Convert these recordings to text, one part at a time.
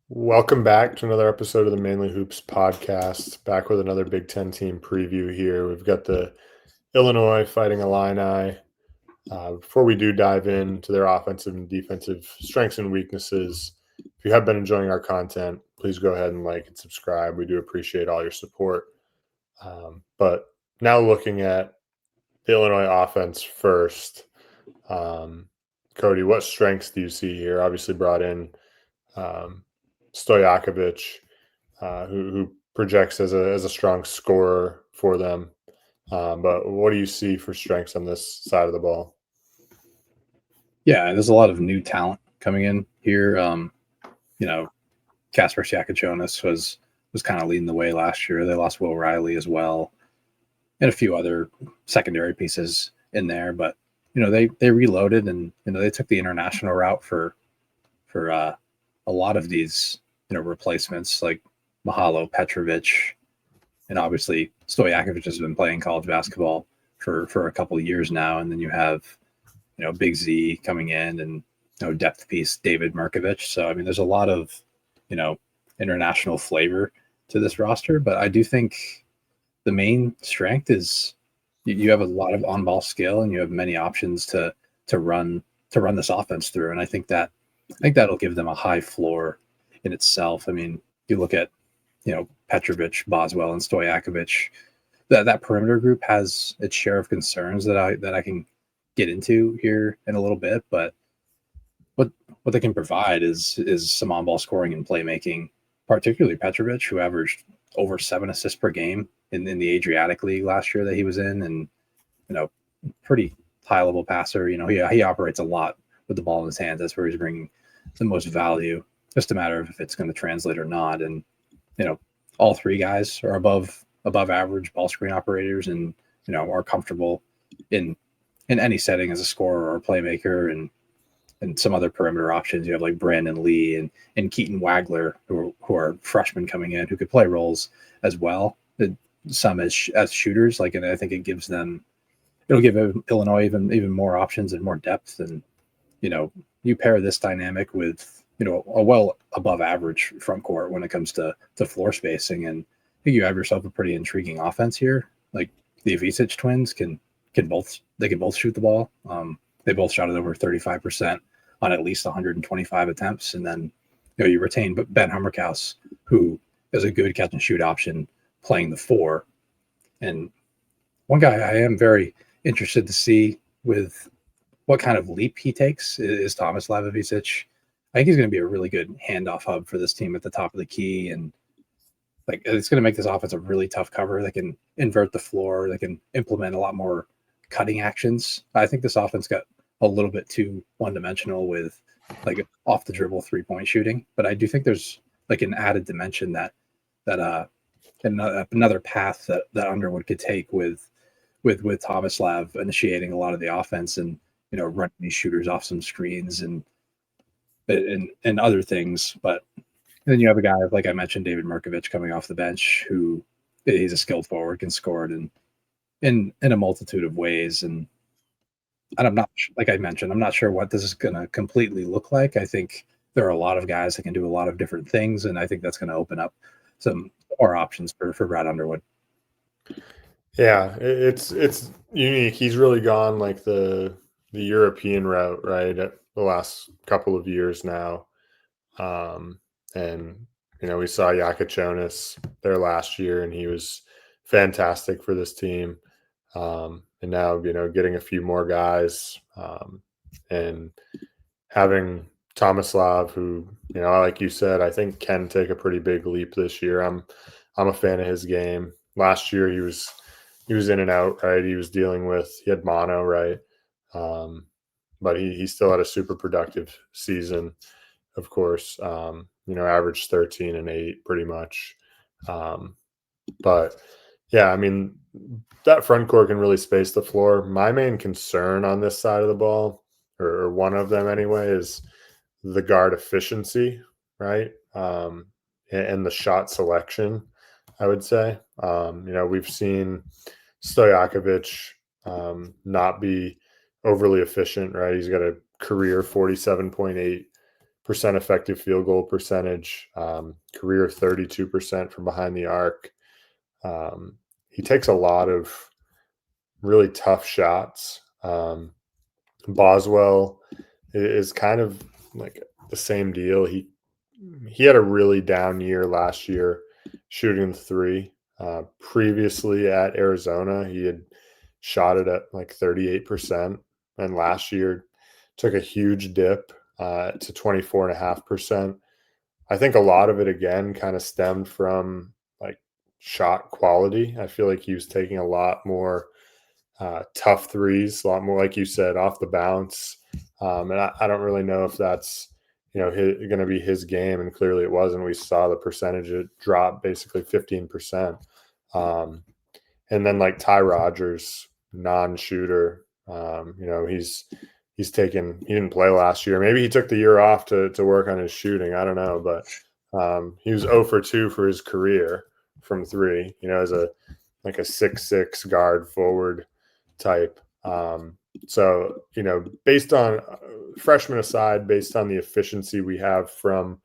Welcome back to another episode of the Mainly Hoops podcast. Back with another Big Ten team preview here. We've got the Illinois Fighting Illini. Before we do dive into their offensive and defensive strengths and weaknesses, if you have been enjoying our content, please go ahead and like and subscribe. We do appreciate all your support. But now looking at the Illinois offense first, Cody, what strengths do you see here? Obviously brought in Stojakovic, who projects as a strong scorer for them. But what do you see for strengths on this side of the ball? Yeah, there's a lot of new talent coming in here. Kasper Siakachonis was kind of leading the way last year. They lost Will Riley as well, and a few other secondary pieces in there. But they reloaded and they took the international route for a lot of these replacements like Mahalo, Petrovic, and obviously Stojakovic has been playing college basketball for a couple of years now. And then you have Big Z coming in and depth piece David Merkovich. So I mean, there's a lot of international flavor to this roster, but I do think the main strength is you have a lot of on-ball skill and you have many options to run this offense through. And I think that'll give them a high floor in itself. I mean, you look at Petrovic, Boswell, and Stojakovic. That perimeter group has its share of concerns that I can get into here in a little bit, but what they can provide is some on-ball scoring and playmaking, particularly Petrovic, who averaged over 7 assists per game in the Adriatic League last year that he was in, and pretty high-level passer. He operates a lot with the ball in his hands. That's where he's bringing the most value. Just a matter of if it's going to translate or not. And all three guys are above average ball screen operators, and are comfortable in any setting as a scorer or a playmaker, and some other perimeter options. You have like Brandon Lee and Keaton Wagler, who are freshmen coming in who could play roles as well. Some as shooters, and I think it'll give Illinois even more options and more depth. And you pair this dynamic with a well above average front court when it comes to floor spacing, and I think you have yourself a pretty intriguing offense here. Like the Ivicic twins can both shoot the ball. They both shot it over 35% on at least 125 attempts, and then you retain Ben Hummerkaus, who is a good catch and shoot option playing the 4. And one guy I am very interested to see with what kind of leap he takes is Tomislav Ivicic. I think he's going to be a really good handoff hub for this team at the top of the key, and it's going to make this offense a really tough cover. They can invert the floor. They can implement a lot more cutting actions. I think this offense got a little bit too one-dimensional with off the dribble 3-point shooting, but I do think there's an added dimension that another path that Underwood could take with Tomislav initiating a lot of the offense and running these shooters off some screens and other things. But then you have a guy like I mentioned, David Merkovich, coming off the bench, who he's a skilled forward, can score it in a multitude of ways. And I'm not, like I mentioned, I'm not sure what this is going to completely look like. I think there are a lot of guys that can do a lot of different things, and I think that's going to open up some more options for Brad Underwood. Yeah, it's unique. He's really gone like the European route, right, at the last couple of years now. And we saw Yakachonis there last year, and he was fantastic for this team. And now, getting a few more guys, and having Tomislav, who, like you said, I think can take a pretty big leap this year. I'm a fan of his game. Last year he was in and out, right? He had mono, right? But he still had a super productive season, of course. Averaged 13 and 8 pretty much. But yeah, I mean, that front court can really space the floor. My main concern on this side of the ball, or one of them anyway, is the guard efficiency, right? And the shot selection, I would say. We've seen Stojakovic not be overly efficient, right? He's got a career 47.8 effective field goal percentage, career 32% from behind the arc. He takes a lot of really tough shots. Boswell is kind of like the same deal. He had a really down year last year shooting the three. Previously at Arizona, he had shot it at like 38%, and last year took a huge dip to 24.5%. I think a lot of it again kind of stemmed from like shot quality. I feel like he was taking a lot more tough threes, a lot more, like you said, off the bounce. And I don't really know if that's, going to be his game. And clearly it wasn't. We saw the percentage drop basically 15%. And then like Ty Rodgers, non-shooter, he didn't play last year. Maybe he took the year off to work on his shooting. I don't know, but he was 0 for 2 for his career from three, as a 6'6" guard forward type. So, based on freshmen aside, based on the efficiency we have from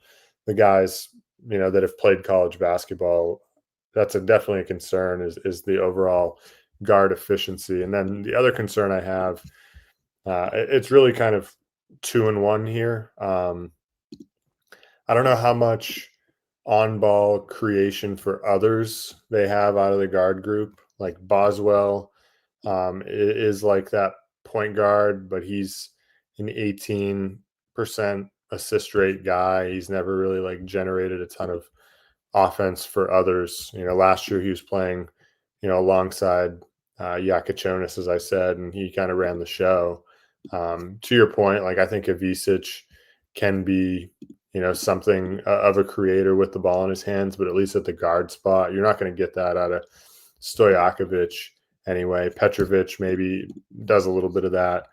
the guys, that have played college basketball, that's definitely a concern is the overall guard efficiency. And then the other concern I have, it's really kind of 2-in-1 here. I don't know how much on-ball creation for others they have out of the guard group. Like Boswell is like that point guard, but he's an 18% assist rate guy. He's never really like generated a ton of offense for others. Last year he was playing, alongside Yakachonis, as I said, and he kind of ran the show. To your point, like I think Ivisic can be, something of a creator with the ball in his hands, but at least at the guard spot, you're not going to get that out of Stojakovic anyway. Petrovic maybe does a little bit of that.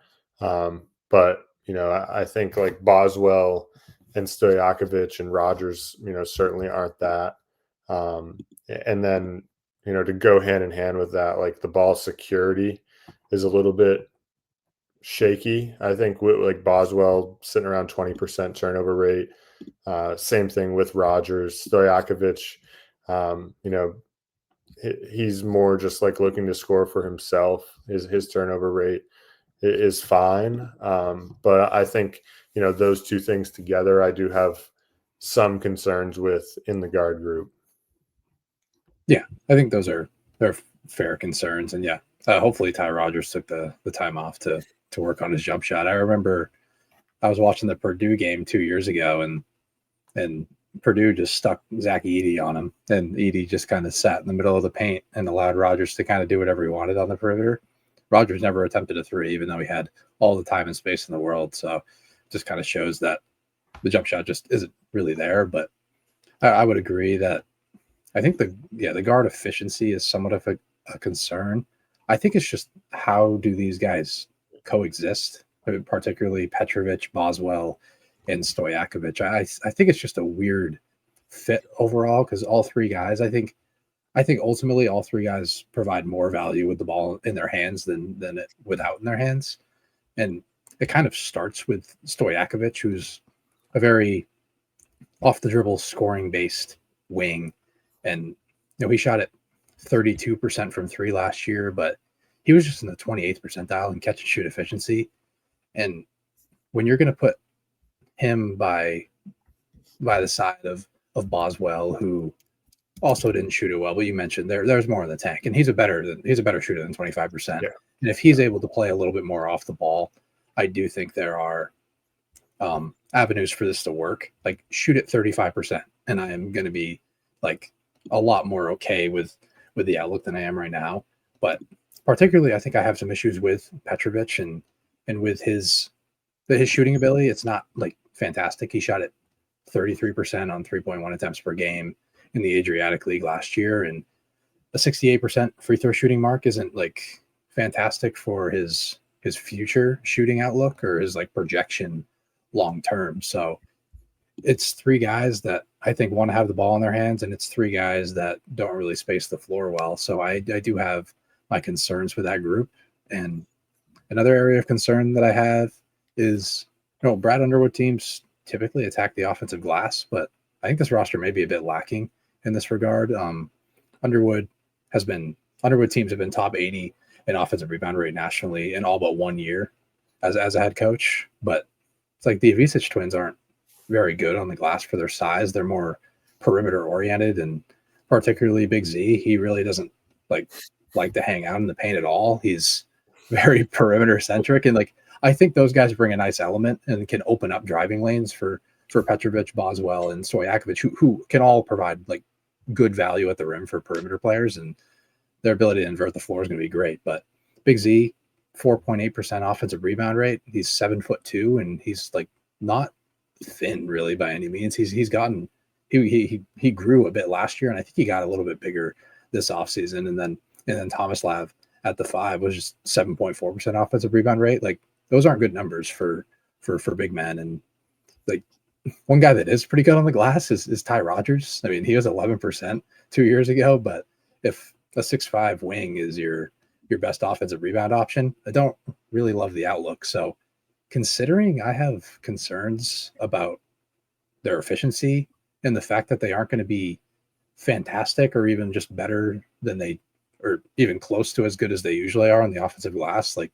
But, I think like Boswell and Stojakovic and Rodgers, certainly aren't that. And then, to go hand in hand with that, like the ball security is a little bit shaky. I think with like Boswell sitting around 20% turnover rate. Same thing with Rodgers. Stojakovic, he's more just like looking to score for himself. His turnover rate is fine. But I think, those two things together, I do have some concerns with in the guard group. Yeah, I think they're fair concerns. And yeah, hopefully Ty Rodgers took the time off to work on his jump shot. I remember I was watching the Purdue game 2 years ago, and Purdue just stuck Zach Edey on him, and Edey just kind of sat in the middle of the paint and allowed Rodgers to kind of do whatever he wanted on the perimeter. Rodgers never attempted a three, even though he had all the time and space in the world. So it just kind of shows that the jump shot just isn't really there. But I would agree that I think the guard efficiency is somewhat of a concern. I think it's just how do these guys coexist, particularly Petrovic, Boswell, and Stojakovic. I think it's just a weird fit overall because all three guys, I think ultimately all three guys provide more value with the ball in their hands than it without in their hands. And it kind of starts with Stojakovic, who's a very off the dribble scoring based wing. And he shot at 32% from three last year, but he was just in the 28th percentile in catch and shoot efficiency. And when you're going to put him by the side of Boswell, who also didn't shoot it well, but you mentioned there's more in the tank, and he's a better shooter than 25%. Yeah. And if he's able to play a little bit more off the ball, I do think there are avenues for this to work. Like shoot at 35%, and I am going to be like a lot more okay with the outlook than I am right now. But particularly, I think I have some issues with Petrovic and with his shooting ability. It's not like fantastic. He shot at 33% on 3.1 attempts per game in the Adriatic League last year, and a 68% free throw shooting mark isn't like fantastic for his future shooting outlook or his like projection long term. So it's three guys that I think want to have the ball in their hands, and it's three guys that don't really space the floor well. So I do have my concerns with that group. And another area of concern that I have is, Brad Underwood teams typically attack the offensive glass, but I think this roster may be a bit lacking in this regard. Underwood Underwood teams have been top 80 in offensive rebound rate nationally in all but 1 year as a head coach. But it's like the Ivisic twins aren't very good on the glass for their size. They're more perimeter oriented, and particularly Big Z. He really doesn't like to hang out in the paint at all. He's very perimeter centric, and I think those guys bring a nice element and can open up driving lanes for Petrovic, Boswell, and Stojakovic, who can all provide good value at the rim for perimeter players, and their ability to invert the floor is going to be great. But Big Z, 4.8% offensive rebound rate. He's 7'2", and he's not thin really by any means. He's gotten he grew a bit last year, and I think he got a little bit bigger this offseason. And then Thomas Lav at the 5 was just 7.4% offensive rebound rate. Those aren't good numbers for big men. And one guy that is pretty good on the glass is Ty Rodgers. I mean, he was 11% 2 years ago, but if a 6'5" wing is your best offensive rebound option, I don't really love the outlook. So considering I have concerns about their efficiency and the fact that they aren't going to be fantastic or even just better than or even close to as good as they usually are on the offensive glass, I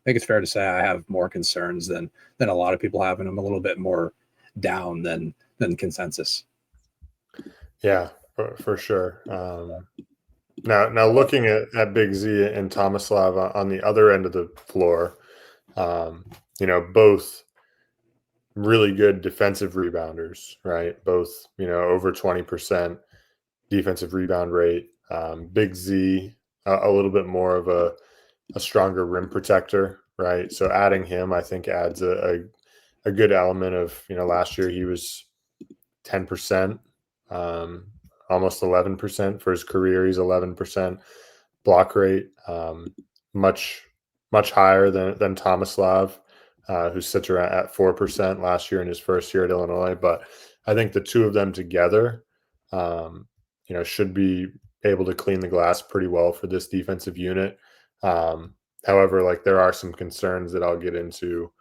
think it's fair to say I have more concerns than a lot of people have, and I'm a little bit more down than consensus. Yeah, for sure. Now looking at Big Z and Tomislav on the other end of the floor, both really good defensive rebounders, right? Both, over 20% defensive rebound rate. Big Z, a little bit more of a stronger rim protector, right? So adding him, I think, adds a good element of, last year he was 10%, almost 11% for his career. He's 11% block rate, much higher than Tomislav, who sits around at 4% last year in his first year at Illinois. But I think the two of them together, should be able to clean the glass pretty well for this defensive unit. However, there are some concerns that I'll get into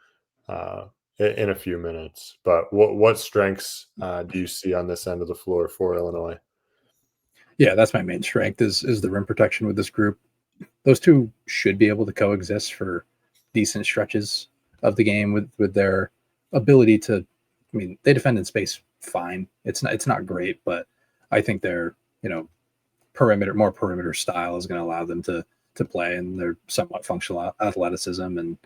in a few minutes. But what strengths do you see on this end of the floor for Illinois? Yeah, that's my main strength is the rim protection with this group. Those two should be able to coexist for decent stretches of the game with their ability to. I mean, they defend in space fine. It's not great, but I think their more perimeter style is going to allow them to play, and they're somewhat functional athleticism, and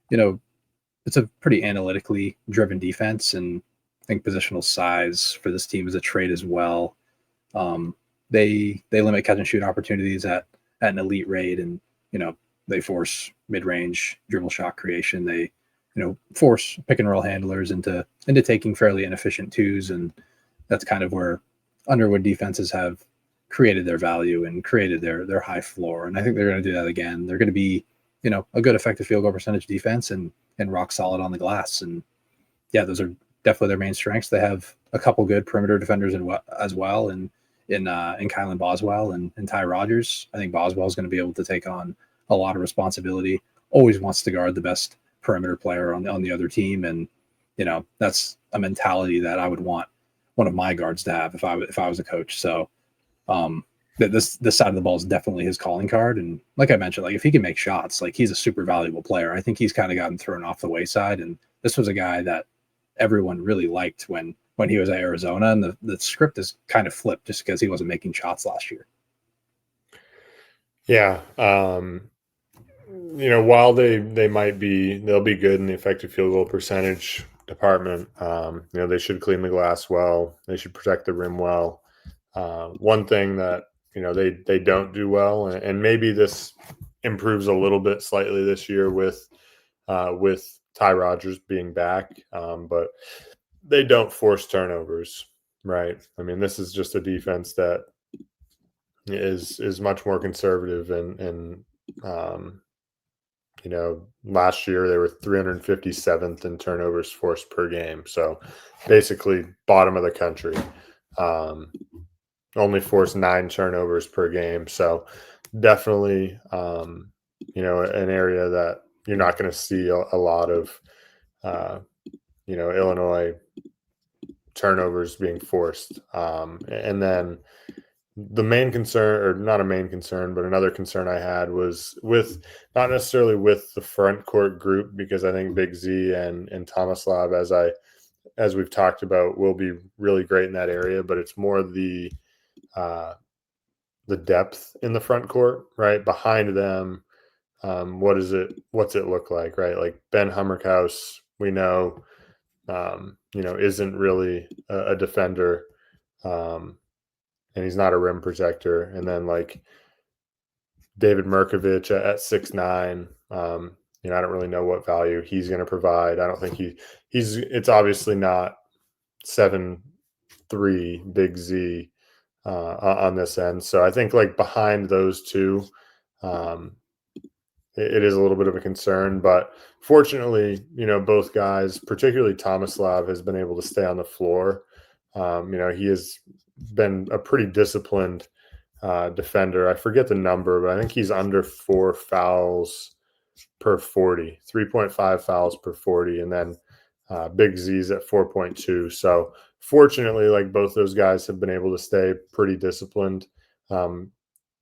it's a pretty analytically driven defense, and I think positional size for this team is a trait as well. They limit catch and shoot opportunities at an elite rate, and they force mid-range dribble shot creation. They force pick and roll handlers into taking fairly inefficient twos, and that's kind of where Underwood defenses have created their value and created their high floor. And I think they're going to do that again. They're going to be a good effective field goal percentage defense and rock solid on the glass. And yeah, those are definitely their main strengths. They have a couple good perimeter defenders as well, and in Kylan Boswell and Ty Rodgers. I think Boswell is going to be able to take on a lot of responsibility. Always wants to guard the best perimeter player on the other team, and that's a mentality that I would want one of my guards to have if I was a coach. So this side of the ball is definitely his calling card, and like I mentioned, if he can make shots, he's a super valuable player. I think he's kind of gotten thrown off the wayside, and this was a guy that everyone really liked when he was at Arizona, and the script is kind of flipped just because he wasn't making shots last year. Yeah. While they'll be good in the effective field goal percentage department, they should clean the glass well. They should protect the rim well. One thing that, they don't do well, and maybe this improves a little bit slightly this year with Ty Rodgers being back, but they don't force turnovers, right? I mean, this is just a defense that is much more conservative, and last year they were 357th in turnovers forced per game, so basically bottom of the country. Only forced 9 turnovers per game, so definitely an area that you're not going to see a lot of Illinois turnovers being forced. And then the main concern, or not a main concern, but another concern I had was with not necessarily with the front court group, because I think Big Z and Tomislav, as we've talked about, will be really great in that area, but it's more uh, the depth in the front court, right? Behind them, what's it look like, right? Like Ben Hummerkaus, we know, isn't really a defender, and he's not a rim protector. And then like David Merkovich at 6'9", I don't really know what value he's going to provide. I don't think it's obviously not 7'3" Big Z on this end. So I think like behind those two, um, it is a little bit of a concern, but fortunately, both guys, particularly Tomislav, has been able to stay on the floor. He has been a pretty disciplined defender. I forget the number, but I think he's under 4 fouls per 40, 3.5 fouls per 40. And then Big Z's at 4.2. So fortunately, like both those guys have been able to stay pretty disciplined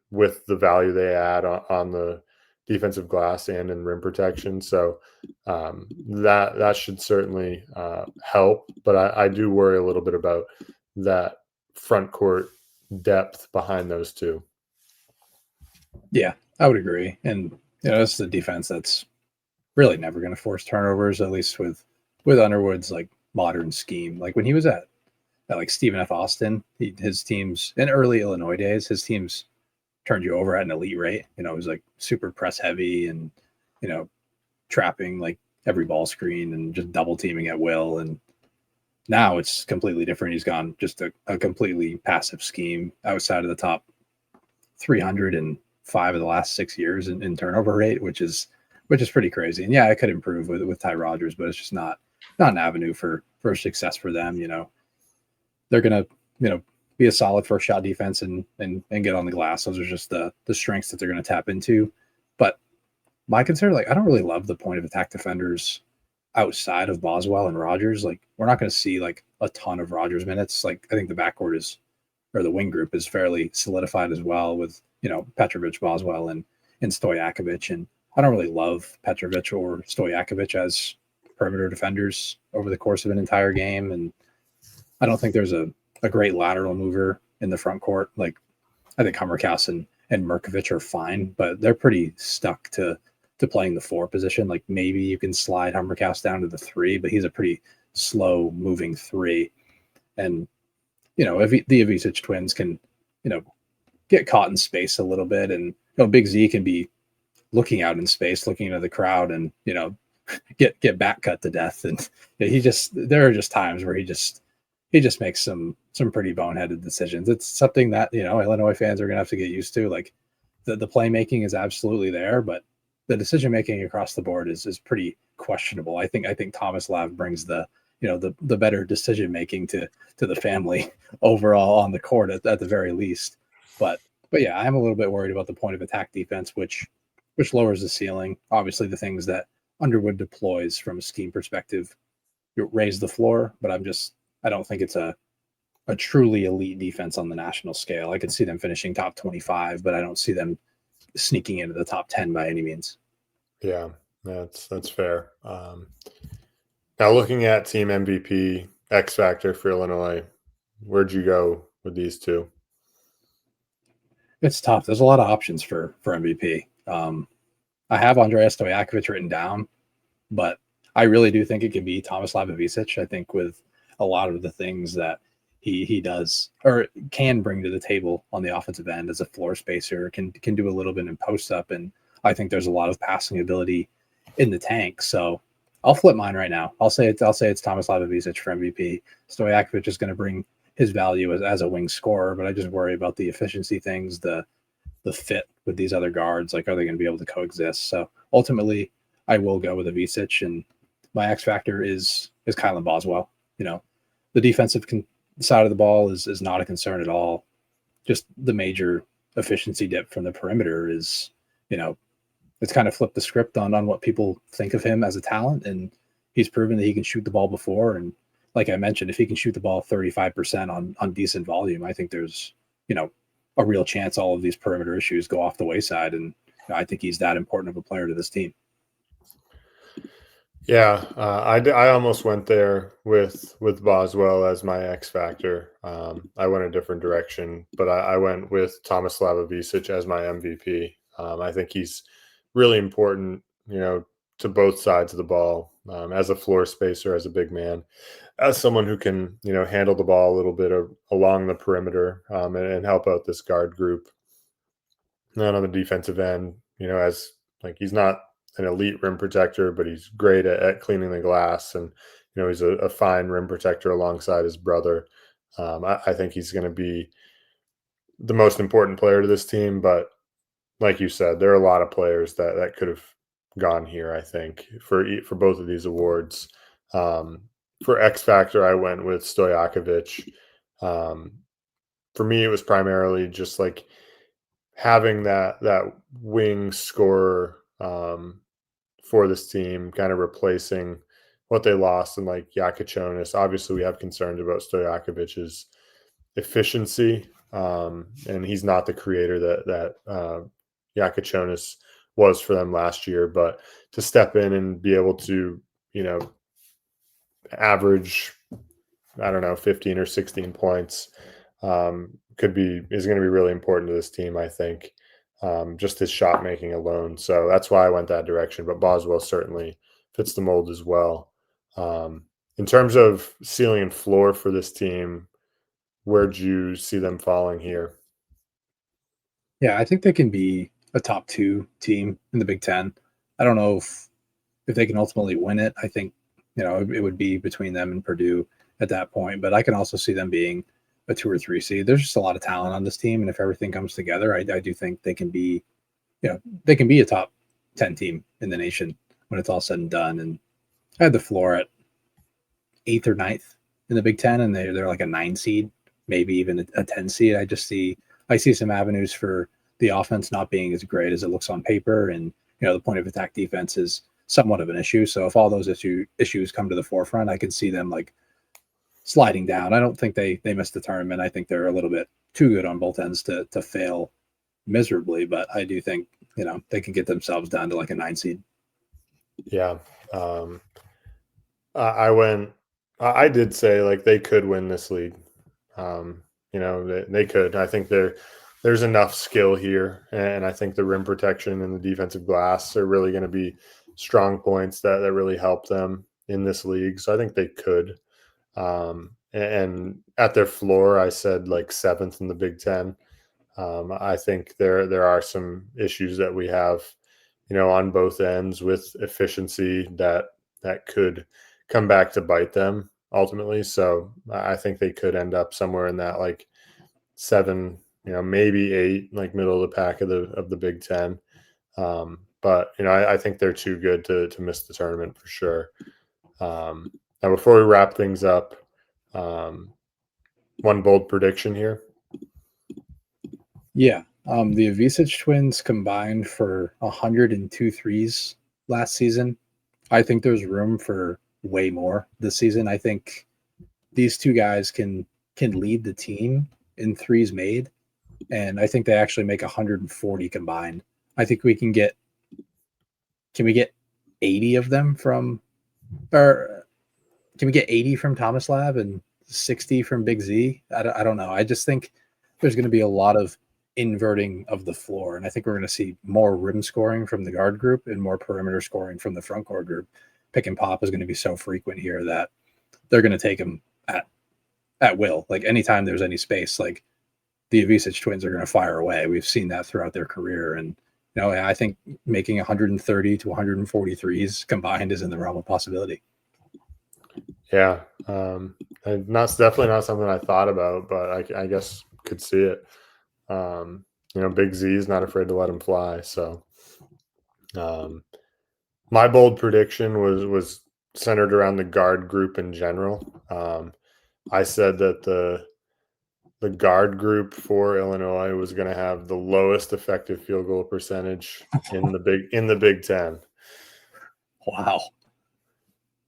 with the value they add on the defensive glass and in rim protection. So that should certainly help. But I do worry a little bit about that front court depth behind those two. Yeah, I would agree. And this is a defense that's really never going to force turnovers, at least with Underwood's like modern scheme. Like when he was at like Stephen F. Austin, his teams in early Illinois days, his teams turned you over at an elite rate. It was like super press heavy and trapping like every ball screen and just double teaming at will. And now it's completely different. He's gone just a completely passive scheme outside of the top 305 of the last 6 years in turnover rate, which is pretty crazy. And yeah, it could improve with Ty Rodgers, but it's just not an avenue for success for them. They're gonna be a solid first shot defense and get on the glass. Those are just the strengths that they're going to tap into. But my concern, like I don't really love the point of attack defenders outside of Boswell and Rodgers. Like we're not going to see like a ton of Rodgers minutes. Like I think the backcourt the wing group is fairly solidified as well with Petrovic, Boswell, and Stojakovic. And I don't really love Petrovic or Stojakovic as perimeter defenders over the course of an entire game. And I don't think there's a great lateral mover in the front court. Like I think Hummerkaus and Merkovich are fine, but they're pretty stuck to playing the 4 position. Like maybe you can slide Hummerkaus down to the 3, but he's a pretty slow moving 3. And if the Ivičić twins can get caught in space a little bit, and Big Z can be looking out in space, looking into the crowd, and get back cut to death. And there are just times where he just makes some pretty boneheaded decisions. It's something that Illinois fans are gonna have to get used to. Like the playmaking is absolutely there, but the decision making across the board is pretty questionable. I think Tomislav brings the better decision making to the family overall on the court at the very least. But yeah, I'm a little bit worried about the point of attack defense, which lowers the ceiling. Obviously, the things that Underwood deploys from a scheme perspective raise the floor, but I don't think it's a truly elite defense on the national scale. I could see them finishing top 25, but I don't see them sneaking into the top 10 by any means. Yeah, that's fair. Now looking at team MVP, X factor for Illinois, where'd you go with these two? It's tough. There's a lot of options for MVP. I have Andreas Stojakovic written down, but I really do think it could be Tomislav Ivičić. I think with a lot of the things that he does or can bring to the table on the offensive end as a floor spacer, can do a little bit in post up, and I think there's a lot of passing ability in the tank. So I'll flip mine right now. I'll say it's Tomislav Ivičić for MVP. Stojakovic is going to bring his value as a wing scorer, but I just worry about the efficiency things, the fit with these other guards. Like, are they going to be able to coexist? So ultimately, I will go with Ivičić, and my X factor is Kylan Boswell. The defensive side of the ball is not a concern at all. Just the major efficiency dip from the perimeter is, it's kind of flipped the script on what people think of him as a talent. And, he's proven that he can shoot the ball before. And like I mentioned, if he can shoot the ball 35% on decent volume, I think there's, a real chance all of these perimeter issues go off the wayside. And I think he's that important of a player to this team. Yeah, I almost went there with Boswell as my X factor. I went a different direction, but I went with Thomas Slavovicic as my MVP. I think he's really important, to both sides of the ball, as a floor spacer, as a big man, as someone who can, handle the ball a little bit along the perimeter, and help out this guard group. Not on the defensive end, as like he's not an elite rim protector, but he's great at cleaning the glass, and he's a fine rim protector alongside his brother. I think he's going to be the most important player to this team. But like you said, there are a lot of players that could have gone here. I think for both of these awards. For X Factor, I went with Stojakovic. For me, it was primarily just like having that wing scorer, for this team, kind of replacing what they lost in like Yakichonis. Obviously, we have concerns about Stojakovic's efficiency, and he's not the creator that Yakichonis was for them last year. But to step in and be able to, average, I don't know, 15 or 16 points, is going to be really important to this team, I think. Just his shot making alone. So that's why I went that direction. But Boswell certainly fits the mold as well. In terms of ceiling and floor for this team, where'd you see them falling here? Yeah, I think they can be a top 2 team in the Big Ten. I don't know if they can ultimately win it. I think, it would be between them and Purdue at that point. But I can also see them being a 2 or 3 seed. There's just a lot of talent on this team, and if everything comes together, I do think they can be, they can be a top 10 team in the nation when it's all said and done. And I had the floor at 8th or 9th in the Big Ten, and they're like a 9 seed, maybe even a 10 seed. I see some avenues for the offense not being as great as it looks on paper, and the point of attack defense is somewhat of an issue. So if all those issues come to the forefront, I can see them like sliding down. I don't think they missed the tournament. I think they're a little bit too good on both ends to fail miserably, but I do think, they can get themselves down to like a 9 seed. Yeah. I did say like they could win this league. They could. I think there's enough skill here, and I think the rim protection and the defensive glass are really going to be strong points that really help them in this league. So I think they could. And at their floor, I said like 7th in the Big Ten. I think there are some issues that we have, on both ends with efficiency that could come back to bite them ultimately. So I think they could end up somewhere in that like 7, maybe 8, like middle of the pack of the Big Ten. But I think they're too good to miss the tournament for sure. Now, before we wrap things up, one bold prediction here. Yeah. The Avicic twins combined for 102 threes last season. I think there's room for way more this season. I think these two guys can lead the team in threes made, and I think they actually make 140 combined. I think we can get 80 of them from, or can we get 80 from Thomas Lab and 60 from Big Z? I don't know. I just think there's going to be a lot of inverting of the floor, and I think we're going to see more rim scoring from the guard group and more perimeter scoring from the front court group. Pick and pop is going to be so frequent here that they're going to take them at will. Like anytime there's any space, like the Avicic twins are going to fire away. We've seen that throughout their career, and I think making 130 to 143s combined is in the realm of possibility. Yeah, definitely not something I thought about, but I guess could see it. Big Z is not afraid to let him fly. So, my bold prediction was centered around the guard group in general. I said that the guard group for Illinois was going to have the lowest effective field goal percentage in the Big Ten. Wow.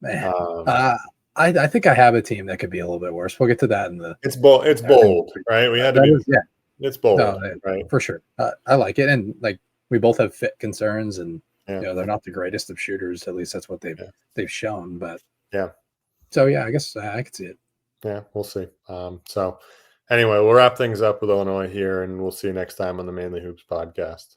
Man. Um, I think I have a team that could be a little bit worse. We'll get to that in the. it's bold. It's bold, right? We had to That be. is, yeah. It's bold, No, right? for sure. I like it, and like we both have fit concerns, and Yeah, they're not the greatest of shooters. At least that's what yeah, they've shown. But yeah, so yeah, I guess I could see it. yeah. We'll see. So, anyway, we'll wrap things up with Illinois here, and we'll see you next time on the Mainly Hoops podcast.